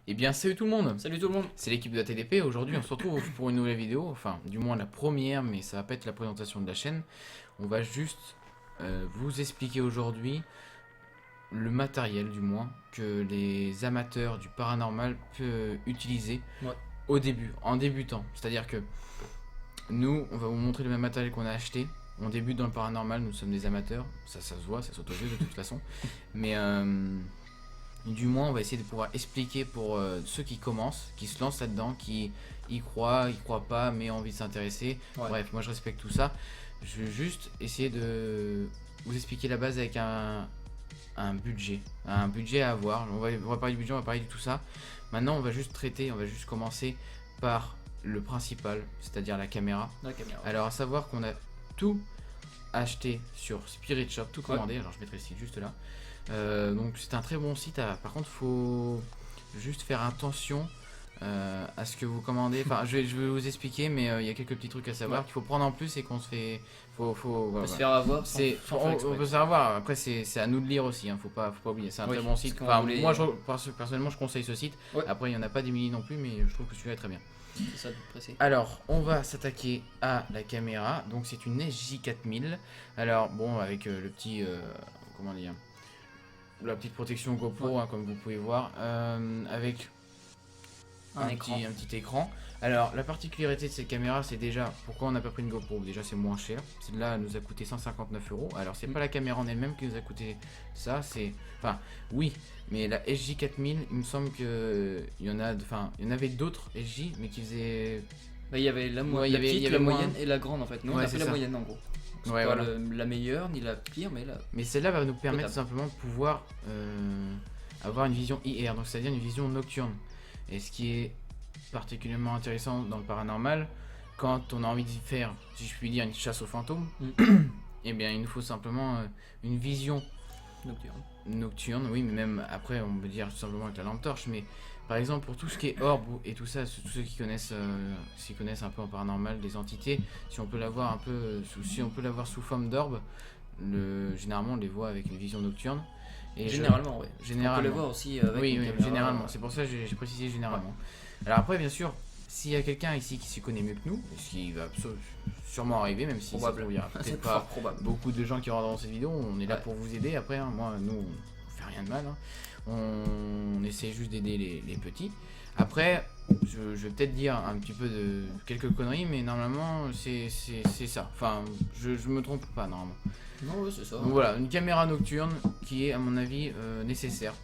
Eh bien, salut tout le monde, Salut tout le monde. c'est l'équipe de la TDP. Aujourd'hui, on se retrouve pour une nouvelle vidéo, enfin, du moins la première, mais ça va pas être la présentation de la chaîne. On va juste vous expliquer aujourd'hui le matériel, du moins, que les amateurs du paranormal peuvent utiliser Ouais. au début, en débutant. C'est-à-dire que nous, on va vous montrer le même matériel qu'on a acheté. On débute dans le paranormal, nous sommes des amateurs, ça se voit, ça s'auto-joue de toute façon. Mais du moins, on va essayer de pouvoir expliquer pour ceux qui commencent, qui se lancent là-dedans, qui y croient pas, mais ont envie de s'intéresser. Ouais. Bref, moi je respecte tout ça. Je vais juste essayer de vous expliquer la base avec un budget à avoir. On va parler du budget, on va parler de tout ça. Maintenant, on va juste traiter, on va juste commencer par le principal, c'est-à-dire la caméra. La caméra. Alors, à savoir qu'on a tout acheté sur Spirit Shop, tout commandé. Alors, je mettrai le site juste là. Donc, c'est un très bon site. Par contre, faut juste faire attention à ce que vous commandez. Enfin, je vais vous expliquer, mais il y a quelques petits trucs à savoir qu'il faut prendre en plus et qu'on se fait. On Voilà, peut se faire avoir sans faire on exprès. peut savoir. Après, c'est à nous de lire aussi. Faut pas oublier. C'est un Oui, très bon parce site. qu'on Enfin, voulait- moi, personnellement, je conseille ce site. Ouais. Après, il y en a pas des milliers non plus, mais je trouve que celui-là est très bien. C'est ça de pressé. Alors, on va s'attaquer à la caméra. Donc, c'est une SJ4000. Alors, bon, avec le petit. Comment dire, la petite protection GoPro, hein, comme vous pouvez voir. Avec Un écran. un petit écran. Alors, la particularité de cette caméra, c'est déjà pourquoi on n'a pas pris une GoPro. Déjà, c'est moins cher. Celle-là nous a coûté 159 euros. Alors, c'est pas la caméra en elle-même qui nous a coûté ça. Enfin, oui, mais la SJ4000, il me semble que il y en avait d'autres SJ, mais qui faisaient. Bah, il y avait la, Ouais, il y la avait- petite, il y la avait moins. moyenne et la grande en fait. Nous on Ouais, a c'est fait la ça. moyenne en gros. C'est Ouais, pas voilà. la meilleure ni la pire, mais là. Mais celle-là va nous permettre Potable. simplement de pouvoir avoir une vision IR, donc c'est-à-dire une vision nocturne. Et ce qui est particulièrement intéressant dans le paranormal, quand on a envie de faire, si je puis dire, une chasse aux fantômes, eh bien il nous faut simplement une vision Nocturne. nocturne, oui, mais même après on peut dire tout simplement avec la lampe torche, mais par exemple pour tout ce qui est orbe et tout ça, tous ceux qui connaissent, s'y connaissent un peu en paranormal, des entités, si on peut l'avoir un peu, si on peut l'avoir sous forme d'orbe, généralement on les voit avec une vision nocturne. Et Généralement, ouais. On généralement. peut les voir aussi avec Oui, une oui, caméra. généralement. C'est pour ça que j'ai précisé généralement. Alors après, bien sûr, s'il y a quelqu'un ici qui s'y connaît mieux que nous, ce qui va sûrement arriver, même si Probable. il y a C'est peut-être fort pas probable. beaucoup de gens qui regarderont cette vidéo, on est là Ouais. pour vous aider. Après, hein, nous, on fait rien de mal. Hein. On essaie juste d'aider les petits. Après, je vais peut-être dire un petit peu de quelques conneries, mais normalement, c'est ça. Enfin, je me trompe pas normalement. Non, ouais, c'est ça. Donc voilà, une caméra nocturne qui est à mon avis nécessaire,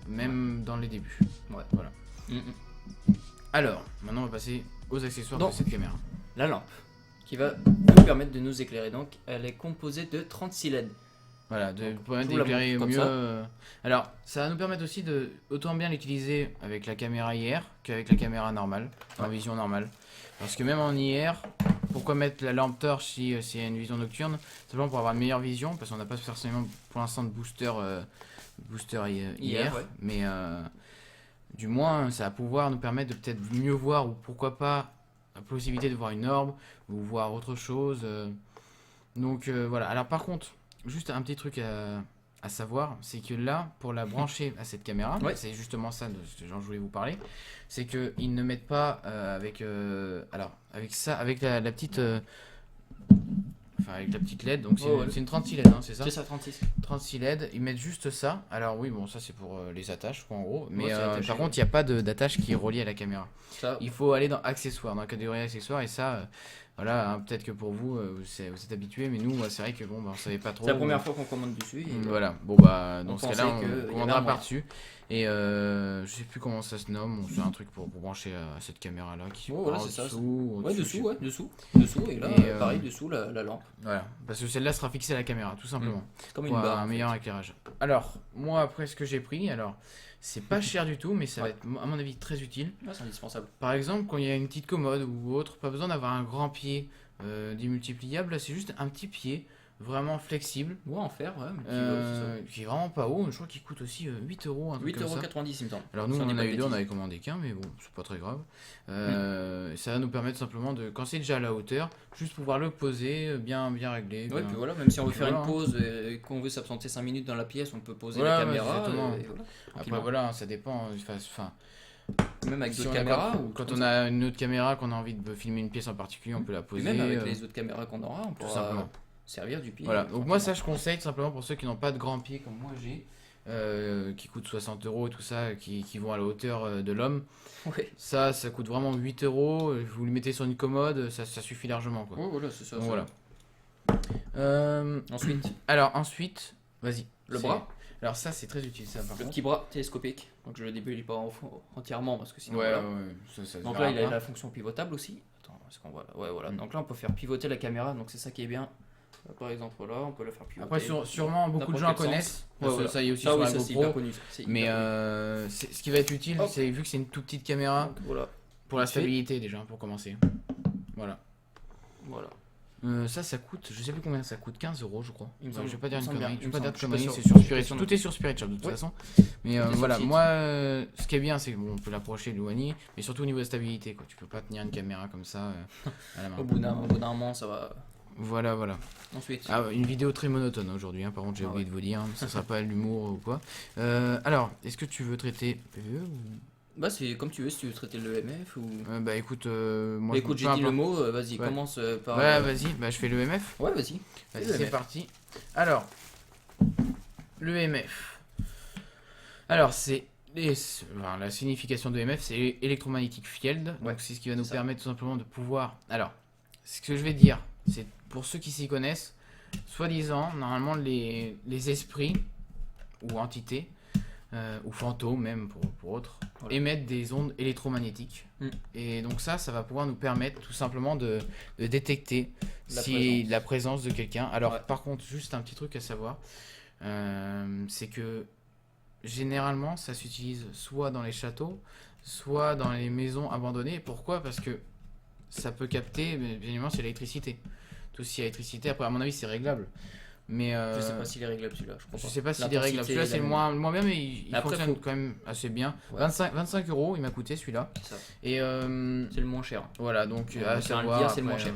même dans les débuts. Ouais. Voilà. Mm. Alors, maintenant on va passer aux accessoires Donc. de cette caméra. La lampe qui va nous permettre de nous éclairer. Donc elle est composée de 36 LED. Voilà, de permettre je vous la d'éclairer montre comme mieux. ça. Alors, ça va nous permettre aussi de autant bien l'utiliser avec la caméra IR qu'avec la caméra normale, en Ouais. vision normale. Parce que même en IR, pourquoi mettre la lampe torche si il y a une vision nocturne? Simplement pour avoir une meilleure vision, parce qu'on n'a pas forcément pour l'instant de booster IR, ouais. mais du moins ça va pouvoir nous permettre de peut-être mieux voir, ou pourquoi pas la possibilité de voir une orbe ou voir autre chose. Donc voilà. Alors par contre, juste un petit truc à savoir, c'est que là, pour la brancher à cette caméra, Ouais. c'est justement ça dont je voulais vous parler, c'est qu'ils ne mettent pas avec la petite enfin avec la petite LED, donc Ouais. c'est une 36 LED, hein, c'est ça? C'est ça, 36. 36 LED, ils mettent juste ça. Alors oui, bon, ça c'est pour les attaches, quoi, en gros. Mais Ouais, c'est attaché, par ouais. contre, il n'y a pas d'attache qui est reliée à la caméra. Ça, Il faut aller dans accessoires, dans la catégorie accessoires, et ça, voilà, hein, peut-être que pour vous, vous êtes habitués, mais nous, c'est vrai que bon, on savait pas trop. c'est la première fois qu'on commande dessus. Et Voilà, bon bah dans On ce cas-là, pensait qu'il y on avait commandera un moyen. par-dessus. Et je sais plus comment ça se nomme, c'est un truc pour brancher à cette caméra-là qui Oh, voilà, par c'est ça, au-dessous, Ouais, au-dessus, dessous, dessous, et là, Et, pareil, dessous la lampe. Voilà, parce que celle-là sera fixée à la caméra, tout simplement. C'est comme Pour une barre. un en fait. meilleur éclairage. Alors, moi après ce que j'ai pris, alors c'est pas cher du tout, mais ça va Ouais. être à mon avis très utile. Ah, c'est indispensable. Par exemple, quand il y a une petite commode ou autre, pas besoin d'avoir un grand pied démultipliable, là c'est juste un petit pied vraiment flexible, Ouais, en fer, ouais. Mais qui est vraiment pas haut, je crois qu'il coûte aussi 8 euros, un truc comme ça. 8,90 il me semble. Alors nous Si on on dit en pas a de eu deux, on bêtises. avait commandé qu'un, mais bon, c'est pas très grave. Ça va nous permettre simplement de, quand c'est déjà à la hauteur, juste pouvoir le poser, bien réglé. Ouais, bien- puis voilà, même si on veut Puis faire voilà, une pause et qu'on veut s'absenter 5 minutes dans la pièce, on peut poser Voilà, la ouais, caméra. exactement. Et voilà, Après tranquillement. voilà, ça dépend. Enfin, Même avec Si d'autres on a caméras pas- ou quand comme on ça. a une autre caméra, qu'on a envie de filmer une pièce en particulier, on peut la Et poser. même avec les autres caméras qu'on aura, on tout pourra simplement. servir du pied. Voilà, donc moi ça tranquillement. je conseille tout simplement pour ceux qui n'ont pas de grands pieds comme moi j'ai, qui coûtent 60 euros et tout ça, qui vont à la hauteur de l'homme. Ouais. Ça coûte vraiment 8 euros, vous le mettez sur une commode, ça suffit largement quoi. Ouais, voilà, c'est ça. Donc ça. voilà. Ensuite, Alors ensuite, vas-y. le C'est- bras, Alors ça c'est très utile ça par le contre. petit bras télescopique. Donc je le débute pas entièrement parce que sinon. Ouais, voilà. ouais, ça se Donc verra là, il a pas. la fonction pivotable aussi. Attends, est-ce qu'on voit là? Ouais, voilà. Mm. Donc là, on peut faire pivoter la caméra. Donc c'est ça qui est bien. Par exemple, là, on peut la faire pivoter. Après sûrement beaucoup de gens N'importe quel connaissent, sens. parce Ouais, que voilà. ça y est aussi Ah sur oui, la ça c'est hyper GoPro. connu. C'est Mais hyper connu. ce qui va être utile, Hop. c'est vu que c'est une toute petite caméra, Donc voilà. pour la Vite fait. stabilité déjà, pour commencer. Voilà. Voilà. Ça coûte, je sais plus combien ça coûte, 15 euros je crois. Il me Ouais, semble- je vais pas il dire me une semble connerie, bien, je il vais me pas dire de semble. Je suis conneries, pas c'est sûr. sur Je Spirit, suis pas tout est sur Spirit Shop de toute Ouais. façon. Mais Tout est sur voilà, le site. moi ce qui est bien c'est qu'on peut l'approcher, l'éloigner, mais surtout au niveau de la stabilité quoi. Tu peux pas tenir une caméra comme ça à la main. Au bout d'un moment, ça va. Voilà, voilà. Ensuite. Ah, une vidéo très monotone aujourd'hui, hein, par contre j'ai Ah oublié ouais. de vous dire, ça sera pas l'humour ou quoi. Alors, est-ce que tu veux traiter PVE ou... Bah, c'est comme tu veux, si tu veux traiter le EMF ou. Bah écoute, moi Bah, écoute, peu j'ai dit le importe. mot, vas-y, Ouais. commence par. Ouais, vas-y, bah je fais le MF. Ouais, vas-y. Vas-y, Le c'est MF. parti. Alors, le MF. Alors, enfin, la signification de MF, c'est Electromagnetic Field. Donc, Ouais, c'est ce qui va nous c'est ça. permettre tout simplement de pouvoir. Alors, ce que je vais dire, c'est pour ceux qui s'y connaissent, soi-disant, normalement, les esprits ou entités, ou fantômes même pour autres, Voilà. émettent des ondes électromagnétiques. Mm. Et donc, ça va pouvoir nous permettre tout simplement de détecter la présence de quelqu'un. Alors, Ouais. par contre, juste un petit truc à savoir, c'est que généralement, ça s'utilise soit dans les châteaux, soit dans les maisons abandonnées. Pourquoi? Parce que ça peut capter, mais bien évidemment, c'est l'électricité. Tout ce qui est électricité, après, à mon avis, c'est réglable. Mais Je sais pas s'il est réglable celui-là, je crois je pas. sais pas s'il est réglable. L'intensité, Celui-là, c'est le la- moins bien, mais il Après, fonctionne faut- quand même assez bien. Ouais. 25 euros, il m'a coûté celui-là. C'est ça. Et C'est le moins cher. voilà, donc On à va faire le savoir, dire, c'est le après, moins cher.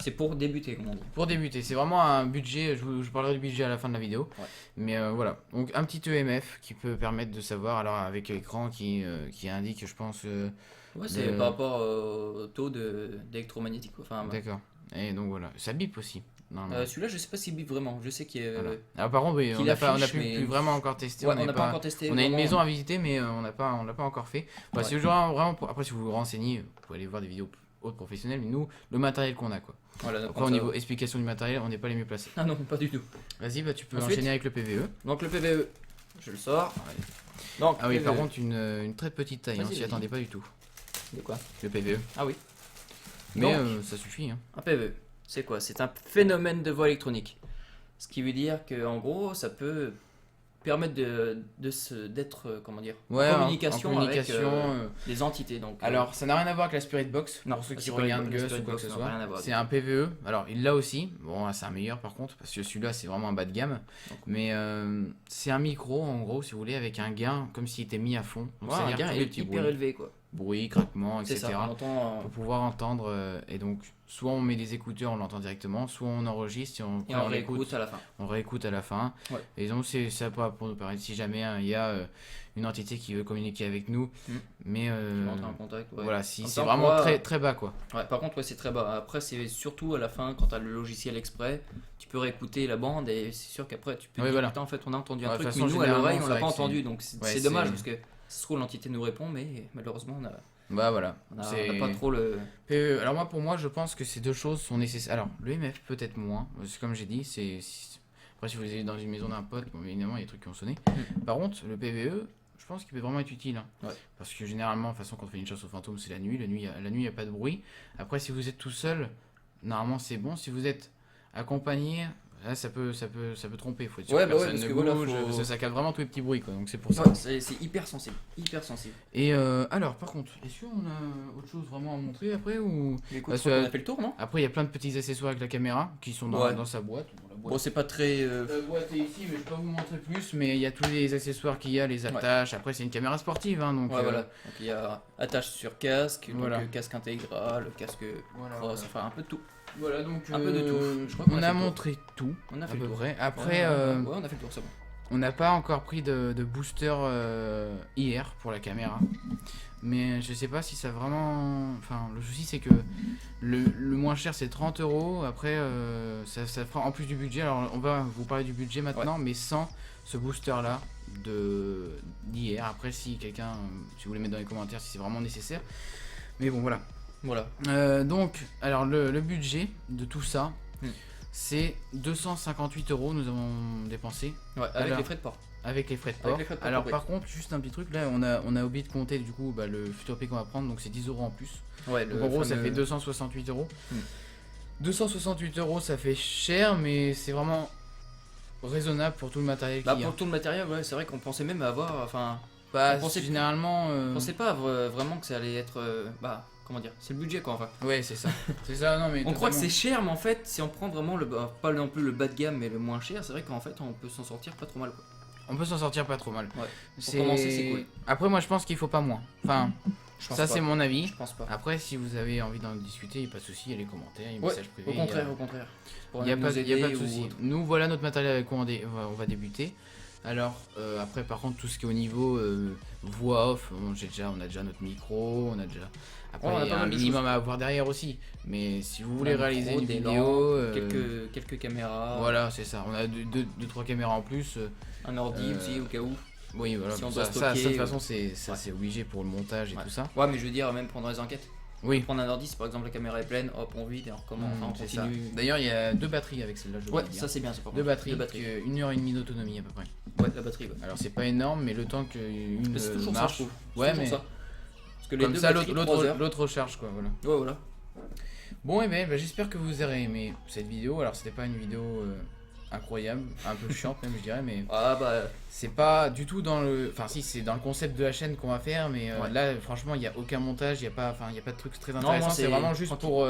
C'est pour débuter, comme on dit. pour débuter, c'est vraiment un budget, je parlerai du budget à la fin de la vidéo, Ouais. mais voilà, donc un petit EMF qui peut permettre de savoir, alors avec l'écran qui indique, je pense, Ouais, c'est Le- par rapport au taux d'électromagnétique. Enfin, d'accord, et donc voilà, ça bip aussi, normalement. celui-là, je sais pas s'il bip vraiment. Je sais qu'il y a. Voilà. Alors par contre, oui, qu'il on n'a affiche, plus, mais- plus vraiment encore testé, Ouais, on on n'est n'a pas encore testé. on a une vraiment. maison à visiter, mais on l'a pas encore fait. Bah, Ouais. si vraiment, après si vous vous renseignez, vous pouvez aller voir des vidéos autres professionnelles, mais nous, le matériel qu'on a quoi. Voilà, donc Après on au ça- niveau explication du matériel, on n'est pas les mieux placés. Ah non, pas du tout. Vas-y, bah tu peux Ensuite enchaîner avec le PVE. Donc le PVE, je le sors. Donc, Ah oui, par PVE. contre, une très petite taille, on Vas-y, s'y vas-y. attendait pas du tout, De quoi? le PVE. Ah oui. Mais Donc, ça suffit. Hein. un PVE, c'est quoi? C'est un phénomène de voie électronique. Ce qui veut dire que en gros, ça peut permettre d'être, comment dire, Ouais, en communication, en communication, avec les entités. Donc, alors, ça n'a rien à voir avec la Spirit Box, non, pour ceux la qui Spirit regardent Box- la Gus Spirit ou quoi que Box ce n'a rien à soit. voir. C'est un PVE, alors il l'a aussi, bon, c'est un meilleur par contre, parce que celui-là c'est vraiment un bas de gamme. Donc, Mais c'est un micro en gros, si vous voulez, avec un gain comme s'il était mis à fond. Donc, ouais, un c'est-à-dire gain tous les est petits hyper bruits, élevé, quoi. bruits, craquements, C'est etc. ça, on entend, Pour pouvoir entendre, et donc soit on met des écouteurs, on l'entend directement, soit on enregistre et et on réécoute à la fin. on réécoute à la fin. Ouais. Et donc c'est ça pour nous permettre, si jamais hein, il y a une entité qui veut communiquer avec nous, Mm. mais On entre en contact. Ouais. voilà, si Comme c'est ça, on vraiment pourra- très très bas quoi. Ouais, par contre, ouais, c'est très bas. Après, c'est surtout à la fin, quand tu as le logiciel exprès, tu peux réécouter la bande et c'est sûr qu'après, tu peux Oui, te dire, voilà. putain, en fait, on a entendu un Ouais, de truc, toute mais façon, nous, à l'oreille, généralement, on l'a c'est pas vrai que entendu. Donc, c'est ouais, dommage c'est- parce que ça se trouve, l'entité nous répond, mais malheureusement, Bah voilà. on C'est- n'a pas trop le. Alors pour moi, je pense que ces deux choses sont nécessaires. Alors, le MF peut-être moins, parce que comme j'ai dit, après si vous allez dans une maison d'un pote, bon, évidemment il y a des trucs qui ont sonné. Par contre, le PVE, je pense qu'il peut vraiment être utile. Hein. Ouais. Parce que généralement, de toute façon, quand on fait une chasse aux fantômes, c'est la nuit. La nuit, il n'y a pas de bruit. Après, si vous êtes tout seul, normalement c'est bon. Si vous êtes accompagné, là ça peut tromper. Faut être sûr Ouais, que bah ouais, personne parce ne que voilà, bouge, faut- parce que ça capte vraiment tous les petits bruits, quoi. Donc c'est pour ça. Ouais, c'est hyper sensible. Hyper sensible. Et alors, par contre, est-ce qu'on a autre chose vraiment à montrer après ou... Mais écoute, Parce je crois que- qu'on a fait le tour, non? Après, il y a plein de petits accessoires avec la caméra qui sont dans, Ouais. dans sa boîte. Bon, la boîte, Bon, c'est pas très. la boîte est ici, mais je vais pas vous montrer plus. Mais il y a tous les accessoires qu'il y a, les attaches. Après, c'est une caméra sportive, hein, donc. Ouais, voilà. Donc, il y a attache sur casque, donc, Voilà. casque intégral, casque Voilà, cross, voilà. enfin un peu de tout. Voilà, donc. Un peu de tout. Je crois qu'on On a fait a le tour. montré tout, On a à fait le peu tour. près. Après, Ouais, on a fait le tour, c'est bon. on n'a pas encore pris de booster hier pour la caméra. mais je sais pas si ça vraiment. Enfin, le souci c'est que le moins cher c'est 30 euros. Après, ça fera en plus du budget. Alors, on va vous parler du budget maintenant, mais sans ce booster là d'hier. Après, si quelqu'un, si vous voulez mettre dans les commentaires si c'est vraiment nécessaire. Mais bon, voilà. Voilà. Donc, alors le budget de tout ça, c'est 258 euros. Nous avons dépensé. Ouais, avec Alors, les frais de port. avec les frais de Avec port. les frais de port Alors compris. par contre, juste un petit truc, là on a oublié de compter du coup le futur prix qu'on va prendre, donc c'est 10 euros en plus. Ouais, Donc en gros ça fait 268 euros. 268 euros ça fait cher, mais c'est vraiment raisonnable pour tout le matériel Bah, qu'il y a. pour tout le matériel, ouais, c'est vrai qu'on pensait même avoir. Enfin, Bah, on pensait- généralement... on pensait pas vraiment que ça allait être. Bah, comment dire, c'est le budget quoi, enfin. Ouais, c'est ça. C'est ça, non mais... On croit que totalement. c'est cher, mais en fait, si on prend vraiment pas non plus le bas de gamme, mais le moins cher, c'est vrai qu'en fait, on peut s'en sortir pas trop mal quoi. On peut s'en sortir pas trop mal. Ouais. C'est- commencer, c'est cool. Après moi je pense qu'il faut pas moins. Enfin, Je pense ça pas. c'est mon avis. Je pense pas. Après si vous avez envie d'en discuter, il n'y a pas de souci, il y a les commentaires, il y a les Ouais, messages privés. au contraire, au contraire. Pour Il n'y a, nous pas de aider ou souci. autre. Nous, voilà notre matériel avec quoi on va débuter. Alors, après, par contre, tout ce qui est au niveau voix off, on a déjà notre micro, on a déjà. Après, Ouais, on a il y pas a un mal de minimum à avoir derrière aussi. Mais si vous voulez On a un réaliser micro, une des vidéo. lampes, quelques caméras, Voilà, c'est ça. On a deux, trois caméras en plus. un ordi aussi au cas où. Oui, voilà. Si on ça, doit ça, de stocker, toute façon, c'est ouais. c'est obligé pour le montage et Ouais. tout ça. Ouais, mais je veux dire, même pendant les enquêtes. Oui. Prendre un ordi, si par exemple la caméra est pleine, hop, on vide et on recommence, enfin, on C'est ça. continue. D'ailleurs, il y a deux batteries avec celle-là, je Ouais, voulais dire. ça c'est bien, ça par Deux contre. batteries, Deux batteries. 1h30 d'autonomie à peu près. Ouais, la batterie, ouais. Alors c'est pas énorme, mais le temps qu'une Mais c'est toujours ça, je marche, trouve. C'est ouais, toujours mais ça. Parce que les comme deux ça batteries, 3 heures. l'autre recharge quoi, voilà. Ouais, voilà. Bon et ben j'espère que vous aurez aimé cette vidéo. Alors c'était pas une vidéo incroyable, un peu chiante même je dirais, mais Ah bah, c'est pas du tout dans le, enfin si c'est dans le concept de la chaîne qu'on va faire, mais Ouais. là franchement il y a aucun montage, il y a pas, enfin il y a pas de trucs très Non, intéressants. moi, C'est c'est vraiment juste tranquille. pour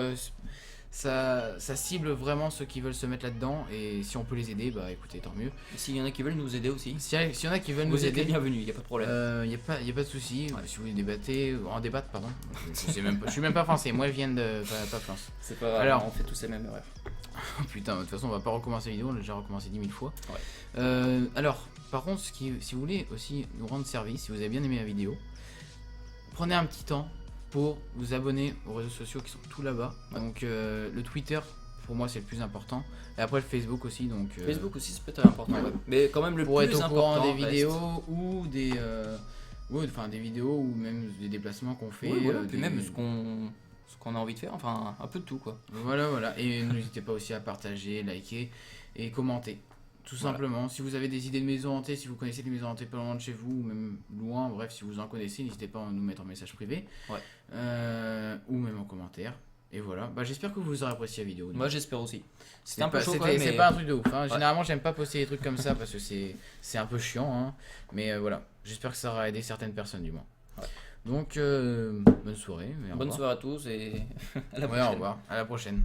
ça cible vraiment ceux qui veulent se mettre là-dedans et si on peut les aider, bah écoutez tant mieux. s'il y en a qui veulent nous aider aussi, S'il y en a qui veulent nous vous êtes les aider. bienvenus, y a pas de problème. Il n'y a pas de souci. Si vous voulez en débattre, pardon. Je sais même pas, je suis même pas français. Moi, je viens de pas France. C'est pas grave, alors- on fait tous ces mêmes erreurs. Oh, putain, de toute façon, on va pas recommencer la vidéo. On a déjà recommencé 10 000 fois. Ouais. Alors, par contre, si vous voulez aussi nous rendre service, si vous avez bien aimé la vidéo, prenez un petit temps pour vous abonner aux réseaux sociaux qui sont tout là-bas. Ouais. Donc, le Twitter, pour moi, c'est le plus important. Et après, le Facebook aussi. Donc, Facebook aussi, c'est peut-être important, ouais. ouais. Mais quand même, le pour plus être au important. courant des reste- vidéos ou des enfin des vidéos ou même des déplacements qu'on fait. Oui, voilà, puis des- même ce qu'on a envie de faire, enfin, un peu de tout quoi. Voilà. Et n'hésitez pas aussi à partager, liker et commenter. Tout Voilà. simplement. Si vous avez des idées de maisons hantées, si vous connaissez des maisons hantées pas loin de chez vous, ou même loin, bref, si vous en connaissez, n'hésitez pas à nous mettre en message privé. Ouais. Ou même en commentaire. Et voilà. Bah, j'espère que vous aurez apprécié la vidéo. Moi j'espère aussi. C'était C'est un peu pas, chaud quand c'était- même, c'est mais pas un truc de ouf. Hein. Généralement, j'aime pas poster des trucs comme ça parce que c'est un peu chiant. Hein. Mais voilà. J'espère que ça aura aidé certaines personnes du moins. Ouais. Donc, bonne soirée. Et au bonne revoir. soirée à tous et à la Ouais, prochaine. au revoir. À la prochaine.